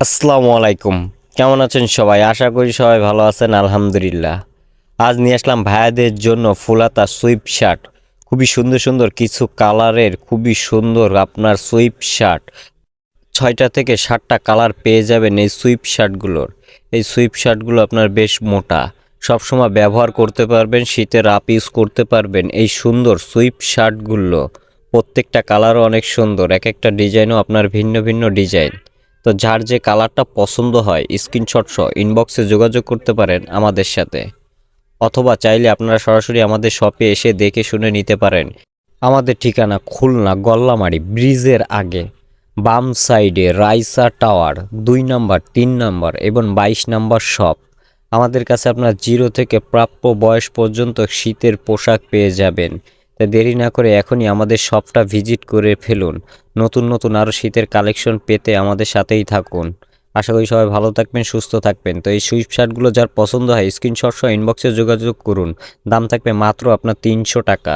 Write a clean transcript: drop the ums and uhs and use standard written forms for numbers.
আসসালামু আলাইকুম। কেমন আছেন সবাই? আশা করি সবাই ভালো আছেন, আলহামদুলিল্লাহ। আজ নিয়ে আসলাম ভাইয়াদের জন্য ফুলাতা সুইপ শার্ট। খুবই সুন্দর সুন্দর কিছু কালারের খুবই সুন্দর আপনার সুইপ শার্ট। ৬টা থেকে ৭টা কালার পেয়ে যাবেন এই সুইপ শার্টগুলোর। এই সুইপ শার্টগুলো আপনার বেশ মোটা, সবসময় ব্যবহার করতে পারবেন, শীতে রাপ ইউজ করতে পারবেন। এই সুন্দর সুইপ শার্টগুলো প্রত্যেকটা কালারও অনেক সুন্দর, এক একটা ডিজাইনও আপনার ভিন্ন ভিন্ন ডিজাইন। তো যার যে কালারটা পছন্দ হয় স্ক্রিনশট সহ ইনবক্সে যোগাযোগ করতে পারেন আমাদের সাথে, অথবা চাইলে আপনারা সরাসরি আমাদের শপে এসে দেখে শুনে নিতে পারেন। আমাদের ঠিকানা খুলনা গল্লামারি ব্রিজের আগে, বাম সাইডে রাইসা টাওয়ার ২ নম্বর, ৩ নম্বর এবং ২২ নম্বর শপ। আমাদের কাছে আপনার 0 থেকে প্রাপ্য বয়স পর্যন্ত শীতের পোশাক পেয়ে যাবেন। তাই দেরি না করে এখনই আমাদের শপটা ভিজিট করে ফেলুন। নতুন নতুন আরও শীতের কালেকশন পেতে আমাদের সাথেই থাকুন। আশা করি সবাই ভালো থাকবেন, সুস্থ থাকবেন। তো এই সুইপ শার্টগুলো যার পছন্দ হয় স্ক্রিনশট সহ ইনবক্সে যোগাযোগ করুন। দাম থাকবে মাত্র আপনার ৩০০ টাকা।